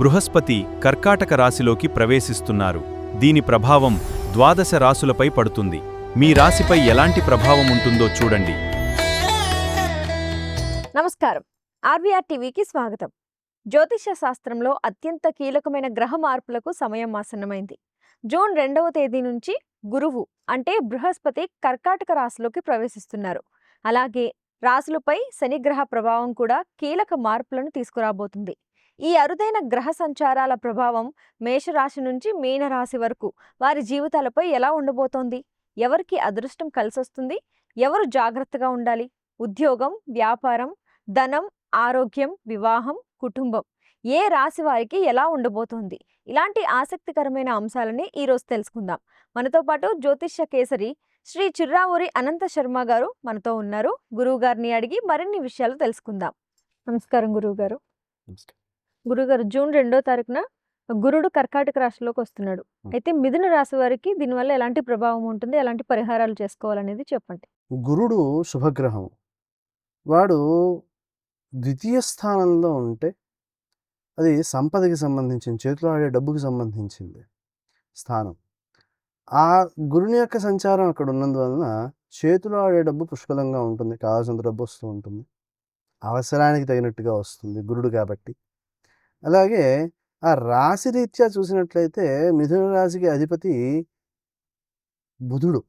బృహస్పతి కర్కాటక రాశిలోకి ప్రవేశిస్తున్నారు. దీని ప్రభావం ద్వాదశ రాశులపై పడుతుంది. మీ రాశిపై ఎలాంటి ప్రభావం ఉంటుందో చూడండి. నమస్కారం. ఆర్వీఆర్ టీవీకి స్వాగతం. జ్యోతిష శాస్త్రంలో అత్యంత కీలకమైన గ్రహ మార్పులకు సమయం ఆసన్నమైంది. జూన్ 2వ తేదీ నుంచి గురువు అంటే బృహస్పతి కర్కాటక రాశిలోకి ప్రవేశిస్తున్నారు. అలాగే రాశులపై శనిగ్రహ ప్రభావం కూడా కీలక మార్పులను తీసుకురాబోతుంది. ఈ అరుదైన గ్రహ సంచారాల ప్రభావం మేషరాశి నుంచి మీనరాశి వరకు వారి జీవితాలపై ఎలా ఉండబోతోంది? ఎవరికి అదృష్టం కలిసొస్తుంది? ఎవరు జాగ్రత్తగా ఉండాలి? ఉద్యోగం, వ్యాపారం, ధనం, ఆరోగ్యం, వివాహం, కుటుంబం ఏ రాశి వారికి ఎలా ఉండబోతోంది? ఇలాంటి ఆసక్తికరమైన అంశాలని ఈరోజు తెలుసుకుందాం. మనతో పాటు జ్యోతిష్య కేసరి శ్రీ చిర్రావూరి అనంత శర్మ గారు మనతో ఉన్నారు. గురువు గారిని అడిగి మరిన్ని విషయాలు తెలుసుకుందాం. నమస్కారం గురువు గారు. గురుగారు, జూన్ 2వ తారీఖున గురుడు కర్కాటక రాశిలోకి వస్తున్నాడు. అయితే మిథున రాశి వారికి దీనివల్ల ఎలాంటి ప్రభావం ఉంటుంది, ఎలాంటి పరిహారాలు చేసుకోవాలనేది చెప్పండి. గురుడు శుభగ్రహం. వాడు ద్వితీయ స్థానంలో ఉంటే అది సంపదకి సంబంధించింది, చేతిలో ఆడే డబ్బుకి సంబంధించింది స్థానం. ఆ గురుని యొక్క సంచారం అక్కడ ఉన్నందువలన చేతిలో ఆడే డబ్బు పుష్కలంగా ఉంటుంది, కావాల్సినంత డబ్బు వస్తూ ఉంటుంది, అవసరానికి తగినట్టుగా వస్తుంది గురుడు కాబట్టి. అలాగే ఆ రాశి రీత్యా చూసినట్లయితే మిథున రాశికి అధిపతి బుధుడు,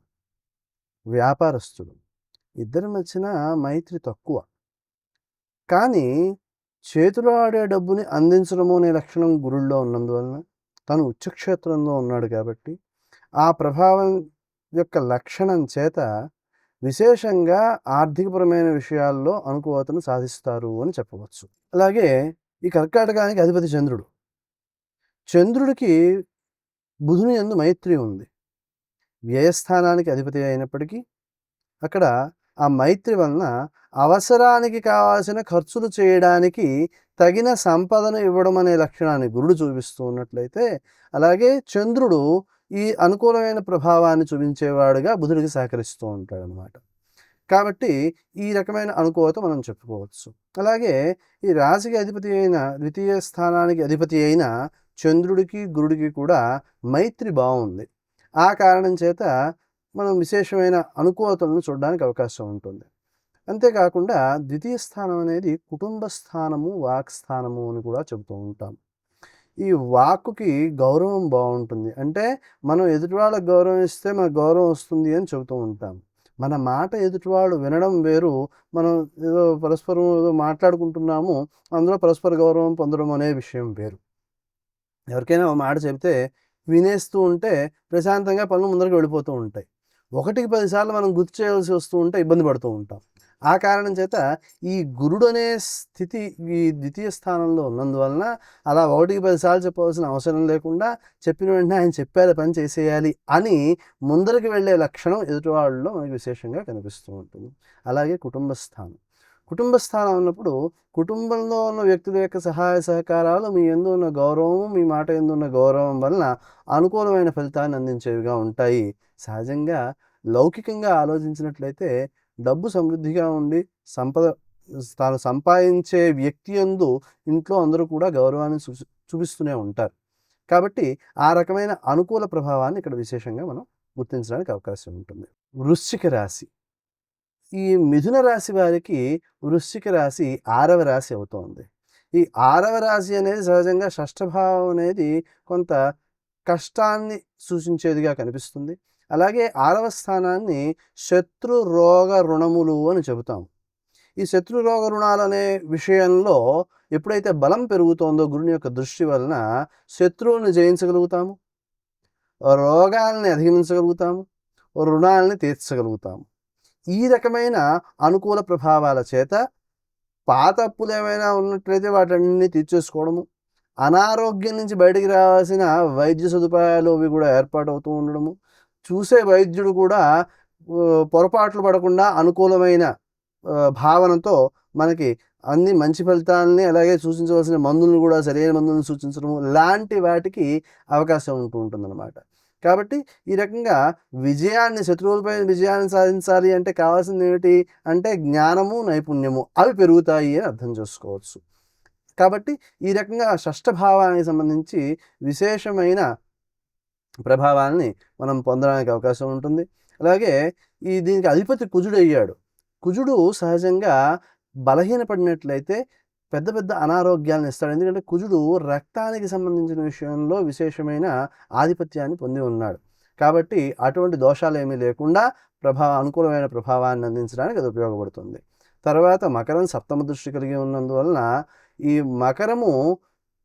వ్యాపారస్తుడు. ఇద్దరి మధ్యన మైత్రి తక్కువ, కానీ చేతిలో ఆడే డబ్బుని అందించడము అనే లక్షణం గురుల్లో ఉన్నందువలన తను ఉచ్చక్షేత్రంలో ఉన్నాడు కాబట్టి ఆ ప్రభావం యొక్క లక్షణం చేత విశేషంగా ఆర్థికపరమైన విషయాల్లో అనుకూలతను సాధిస్తారు అని చెప్పవచ్చు. అలాగే ఈ కర్కాటకానికి అధిపతి చంద్రుడు. చంద్రుడికి బుధుని యందు మైత్రి ఉంది. వ్యయస్థానానికి అధిపతి అయినప్పటికీ అక్కడ ఆ మైత్రి వలన అవసరానికి కావాల్సిన ఖర్చులు చేయడానికి తగిన సంపదను ఇవ్వడం అనే లక్షణాన్ని గురుడు చూపిస్తూ ఉన్నట్లయితే, అలాగే చంద్రుడు ఈ అనుకూలమైన ప్రభావాన్ని చూపించేవాడుగా బుధుడికి సహకరిస్తూ ఉంటాడు అన్నమాట. కాబట్టి ఈ రకమైన అనుకూలత మనం చెప్పుకోవచ్చు. అలాగే ఈ రాశికి అధిపతి అయిన, ద్వితీయ స్థానానికి అధిపతి అయిన చంద్రుడికి గురుడికి కూడా మైత్రి బాగుంది. ఆ కారణం చేత మనం విశేషమైన అనుకూలతలను చూడడానికి అవకాశం ఉంటుంది. అంతేకాకుండా ద్వితీయ స్థానం అనేది కుటుంబ స్థానము, వాక్ స్థానము అని కూడా చెబుతూ ఉంటాం. ఈ వాక్కుకి గౌరవం బాగుంటుంది. అంటే మనం ఎదుటివాళ్ళకి గౌరవం ఇస్తే మనకు గౌరవం వస్తుంది అని చెబుతూ ఉంటాం. మన మాట ఎదుటివాళ్ళు వినడం వేరు, మనం ఏదో పరస్పరం ఏదో మాట్లాడుకుంటున్నాము, అందులో పరస్పర గౌరవం పొందడం అనే విషయం వేరు. ఎవరికైనా ఒక మాట చెబితే వినేస్తూ ఉంటే ప్రశాంతంగా పనులు ముందరికి వెళ్ళిపోతూ ఉంటాయి. 1కి 10 సార్లు మనం గుర్తు చేయాల్సి వస్తూ ఉంటే ఇబ్బంది పడుతూ ఉంటాం. ఆ కారణం చేత ఈ గురుడు అనే స్థితి ఈ ద్వితీయ స్థానంలో ఉన్నందువలన అలా 1కి 10 సార్లు చెప్పవలసిన అవసరం లేకుండా చెప్పిన వెంటనే ఆయన చెప్పారు పని చేసేయాలి అని ముందరికి వెళ్ళే లక్షణం ఎదుటివాళ్ళలో మనకి విశేషంగా కనిపిస్తూ ఉంటుంది. అలాగే కుటుంబ స్థానం. కుటుంబ స్థానం ఉన్నప్పుడు కుటుంబంలో ఉన్న వ్యక్తుల యొక్క సహాయ సహకారాలు మీ యందు ఉన్న గౌరవం, మీ మాట యందు ఉన్న గౌరవం వలన అనుకూలమైన ఫలితాన్ని అందించేవిగా ఉంటాయి. సహజంగా లౌకికంగా ఆలోచించినట్లయితే డబ్బు సమృద్ధిగా ఉండి సంపద తాను సంపాదించే వ్యక్తి యందు ఇంట్లో అందరూ కూడా గౌరవాన్ని చూపిస్తూనే ఉంటారు. కాబట్టి ఆ రకమైన అనుకూల ప్రభావాన్ని ఇక్కడ విశేషంగా మనం గుర్తించడానికి అవకాశం ఉంటుంది. వృశ్చిక రాశి. ఈ మిథున రాశి వారికి వృశ్చిక రాశి 6వ రాశి అవుతోంది. ఈ 6వ రాశి అనేది సహజంగా షష్ఠభావం అనేది కొంత కష్టాన్ని సూచించేదిగా కనిపిస్తుంది. అలాగే 6వ స్థానాన్ని శత్రు రోగ రుణములు అని చెబుతాం. ఈ శత్రు రోగ రుణాలు అనే విషయంలో ఎప్పుడైతే బలం పెరుగుతోందో గురుని యొక్క దృష్టి వలన శత్రువులను జయించగలుగుతాము, రోగాల్ని అధిగమించగలుగుతాము, రుణాలని తీర్చగలుగుతాము. ఈ రకమైన అనుకూల ప్రభావాల చేత పాత అప్పులు ఏమైనా ఉన్నట్లయితే వాటన్ని తీర్చేసుకోవడము, అనారోగ్యం నుంచి బయటికి రావాల్సిన వైద్య సదుపాయాలు అవి కూడా ఏర్పాటవుతూ ఉండడము, చూసే వైద్యుడు కూడా పొరపాట్లు పడకుండా అనుకూలమైన భావనతో మనకి అన్ని మంచి ఫలితాలని, అలాగే సూచించవలసిన మందులను కూడా సరైన మందులను సూచించడము లాంటి వాటికి అవకాశం ఉంటూ ఉంటుందన్నమాట. కాబట్టి ఈ రకంగా విజయాన్ని, శత్రువులపై విజయాన్ని సాధించాలి అంటే కావాల్సింది ఏమిటి అంటే జ్ఞానము, నైపుణ్యము అవి పెరుగుతాయి అని అర్థం చేసుకోవచ్చు. కాబట్టి ఈ రకంగా షష్ఠ భావానికి సంబంధించి విశేషమైన ప్రభావాన్ని మనం పొందడానికి అవకాశం ఉంటుంది. అలాగే దీనికి అధిపతి కుజుడు అయ్యాడు. కుజుడు సహజంగా బలహీనపడినట్లయితే పెద్ద పెద్ద అనారోగ్యాలను ఇస్తాడు. ఎందుకంటే కుజుడు రక్తానికి సంబంధించిన విషయంలో విశేషమైన ఆధిపత్యాన్ని పొంది ఉన్నాడు. కాబట్టి అటువంటి దోషాలేమీ లేకుండా అనుకూలమైన ప్రభావాన్ని అందించడానికి అది ఉపయోగపడుతుంది. తర్వాత మకరం సప్తమ దృష్టి కలిగి ఉన్నందువలన ఈ మకరము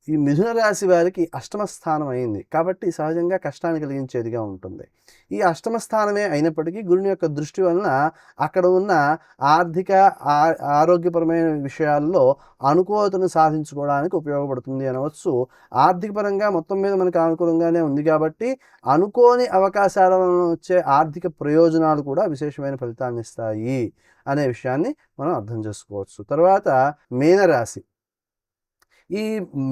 ఈ మిథున రాశి వారికి అష్టమ స్థానం అయింది. కాబట్టి సహజంగా కష్టాన్ని కలిగించేదిగా ఉంటుంది. ఈ అష్టమ స్థానమే అయినప్పటికీ గురుని యొక్క దృష్టి వలన అక్కడ ఉన్న ఆర్థిక ఆరోగ్యపరమైన విషయాల్లో అనుకూలతను సాధించుకోవడానికి ఉపయోగపడుతుంది అనవచ్చు. ఆర్థిక పరంగా మొత్తం మీద మనకు అనుకూలంగానే ఉంది కాబట్టి అనుకోని అవకాశాల వలన వచ్చే ఆర్థిక ప్రయోజనాలు కూడా విశేషమైన ఫలితాన్ని ఇస్తాయి అనే విషయాన్ని మనం అర్థం చేసుకోవచ్చు. తర్వాత మీనరాశి. ఈ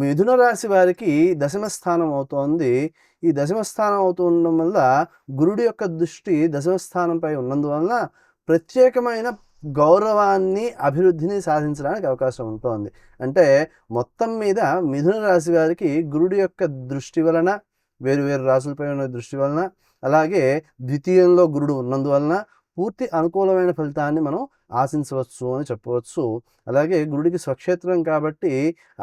మిథున రాశి వారికి దశమ స్థానం అవుతోంది. ఈ దశమ స్థానం అవుతూ ఉండడం వల్ల గురుడి యొక్క దృష్టి దశమ స్థానంపై ఉన్నందువలన ప్రత్యేకమైన గౌరవాన్ని అభివృద్ధిని సాధించడానికి అవకాశం ఉంటుంది. అంటే మొత్తం మీద మిథున రాశి వారికి గురుడి యొక్క దృష్టి వలన, వేరు వేరు రాశులపై ఉన్న దృష్టి వలన, అలాగే ద్వితీయంలో గురుడు ఉన్నందువలన పూర్తి అనుకూలమైన ఫలితాన్ని మనం ఆశించవచ్చు అని చెప్పవచ్చు. అలాగే గురుడికి స్వక్షేత్రం కాబట్టి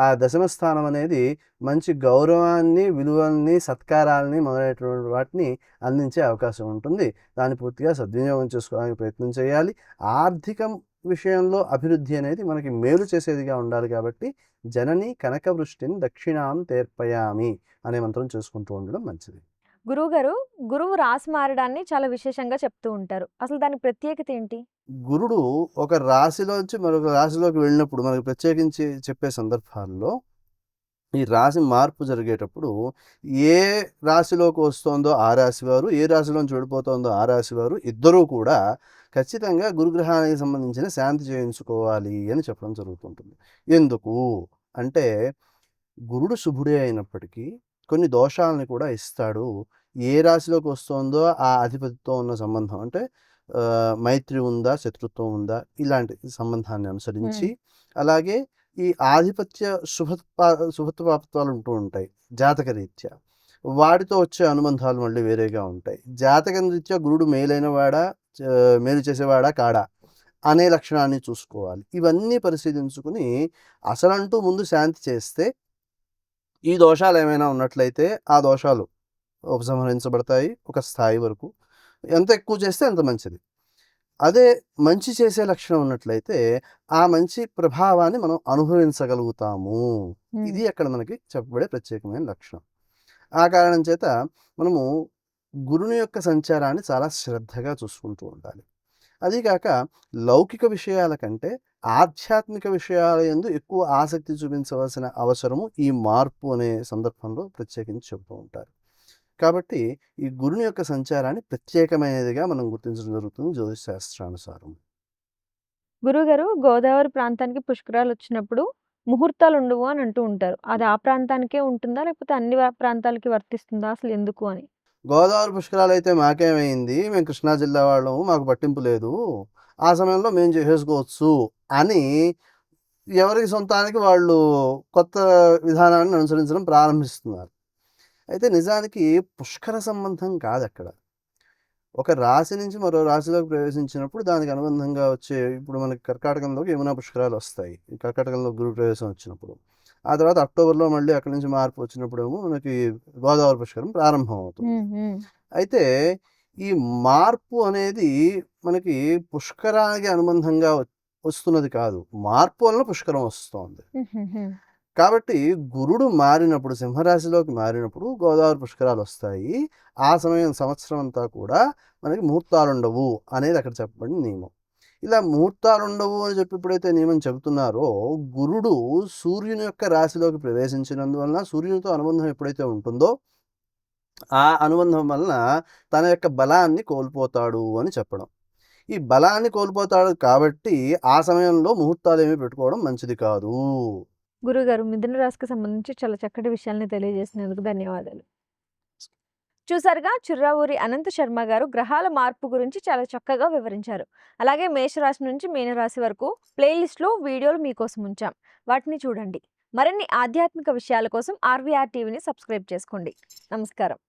ఆ దశమ స్థానం అనేది మంచి గౌరవాన్ని, విలువల్ని, సత్కారాలని మొదలైనటువంటి వాటిని అందించే అవకాశం ఉంటుంది. దాన్ని పూర్తిగా సద్వినియోగం చేసుకోవడానికి ప్రయత్నం చేయాలి. ఆర్థికం విషయంలో అభివృద్ధి అనేది మనకి మేలు చేసేదిగా ఉండాలి కాబట్టి జనని కనకవృష్టిని దక్షిణాం తీర్పయామి అనే మంత్రం చేసుకుంటూ ఉండడం మంచిది. గురువుగారు, గురువు రాశి మారడాన్ని చాలా విశేషంగా చెప్తూ ఉంటారు. అసలు దాని ప్రత్యేకత ఏంటి? గురుడు ఒక రాశిలోంచి మరొక రాశిలోకి వెళ్ళినప్పుడు మనకు ప్రత్యేకించి చెప్పే సందర్భాల్లో ఈ రాశి మార్పు జరిగేటప్పుడు ఏ రాశిలోకి వస్తోందో ఆ రాశి వారు, ఏ రాశిలోంచి వెళ్ళిపోతుందో ఆ రాశి వారు ఇద్దరూ కూడా ఖచ్చితంగా గురుగ్రహానికి సంబంధించిన శాంతి చేయించుకోవాలి అని చెప్పడం జరుగుతుంటుంది. ఎందుకు అంటే గురుడు శుభుడే అయినప్పటికీ కొన్ని దోషాలని కూడా ఇస్తాడు. ఏ రాశిలోకి వస్తుందో ఆ అధిపతితో ఉన్న సంబంధం అంటే మైత్రి ఉందా, శత్రుత్వం ఉందా, ఇలాంటి సంబంధాన్ని అనుసరించి, అలాగే ఈ ఆధిపత్య శుభత్వాలు ఉంటూ ఉంటాయి జాతకరీత్యా. వాటితో వచ్చే అనుబంధాలు మళ్ళీ వేరేగా ఉంటాయి. జాతకం రీత్యా గురుడు మేలైన వాడా, మేలు చేసేవాడా కాడా అనే లక్షణాన్ని చూసుకోవాలి. ఇవన్నీ పరిశీలించుకుని అసలంటూ ముందు శాంతి చేస్తే ఈ దోషాలు ఏమైనా ఉన్నట్లయితే ఆ దోషాలు ఉపసంహరించబడతాయి ఒక స్థాయి వరకు. ఎంత ఎక్కువ చేస్తే అంత మంచిది. అదే మంచి చేసే లక్షణం ఉన్నట్లయితే ఆ మంచి ప్రభావాన్ని మనం అనుభవించగలుగుతాము. ఇది అక్కడ మనకి చెప్పబడే ప్రత్యేకమైన లక్షణం. ఆ కారణం చేత మనము గురుని యొక్క సంచారాన్ని చాలా శ్రద్ధగా చూసుకుంటూ ఉండాలి. అదీకాక లౌకిక విషయాల కంటే ఆధ్యాత్మిక విషయాల యందు ఎక్కువ ఆసక్తి చూపించవలసిన అవసరము ఈ మార్పు అనే సందర్భంలో ప్రత్యేకించి చెబుతూ ఉంటారు. కాబట్టి ఈ గురుని యొక్క సంచారాన్ని ప్రత్యేకమైనదిగా మనం గుర్తించడం జరుగుతుంది జ్యోతిష శాస్త్రానుసారం. గురువుగారు, గోదావరి ప్రాంతానికి పుష్కరాలు వచ్చినప్పుడు ముహూర్తాలు ఉండవు అని అంటూ ఉంటారు. అది ఆ ప్రాంతానికే ఉంటుందా, లేకపోతే అన్ని ప్రాంతాలకి వర్తిస్తుందా? అసలు ఎందుకు అని? గోదావరి పుష్కరాలు అయితే మాకేమైంది, మేము కృష్ణా జిల్లా వాళ్ళము, మాకు పట్టింపు లేదు, ఆ సమయంలో మేము చేసేసుకోవచ్చు అని ఎవరికి సొంతానికి వాళ్ళు కొత్త విధానాన్ని అనుసరించడం ప్రారంభిస్తున్నారు. అయితే నిజానికి పుష్కర సంబంధం కాదు అక్కడ. ఒక రాశి నుంచి మరో రాశిలోకి ప్రవేశించినప్పుడు దానికి అనుబంధంగా వచ్చే, ఇప్పుడు మనకి కర్కాటకంలోకి యమునా పుష్కరాలు వస్తాయి. కర్కాటకంలో గురు ప్రవేశం వచ్చినప్పుడు, ఆ తర్వాత అక్టోబర్లో మళ్ళీ అక్కడి నుంచి మార్పు వచ్చినప్పుడేమో మనకి గోదావరి పుష్కరం ప్రారంభం అవుతుంది. అయితే ఈ మార్పు అనేది మనకి పుష్కరానికి అనుబంధంగా వస్తున్నది కాదు, మార్పు వలన పుష్కరం వస్తుంది. కాబట్టి గురుడు మారినప్పుడు, సింహరాశిలోకి మారినప్పుడు గోదావరి పుష్కరాలు వస్తాయి. ఆ సమయం సంవత్సరం అంతా కూడా మనకి ముహూర్తాలు ఉండవు అనేది అక్కడ చెప్పబడిన నియమం. ఇలా ముహూర్తాలు ఉండవు అని చెప్పి ఎప్పుడైతే నియమం చెబుతున్నారో, గురుడు సూర్యుని యొక్క రాశిలోకి ప్రవేశించినందువలన సూర్యునితో అనుబంధం ఎప్పుడైతే ఉంటుందో ఆ అనుబంధం వలన తన యొక్క బలాన్ని కోల్పోతాడు అని చెప్పడం. ఈ బలాన్ని కోల్పోతాడు కాబట్టి ఆ సమయంలో ముహూర్తాలు ఏమీ పెట్టుకోవడం మంచిది కాదు. గురుగారు, మిథున రాశికి సంబంధించి చాలా చక్కటి విషయాల్ని తెలియజేసినందుకు ధన్యవాదాలు. చూసారుగా, చిర్రావూరి అనంత శర్మ గారు గ్రహాల మార్పు గురించి చాలా చక్కగా వివరించారు. అలాగే మేషరాశి నుంచి మీనరాశి వరకు ప్లేలిస్ట్లో వీడియోలు మీకోసం ఉంచాం, వాటిని చూడండి. మరిన్ని ఆధ్యాత్మిక విషయాల కోసం ఆర్వీఆర్ టీవీని సబ్స్క్రైబ్ చేసుకోండి. నమస్కారం.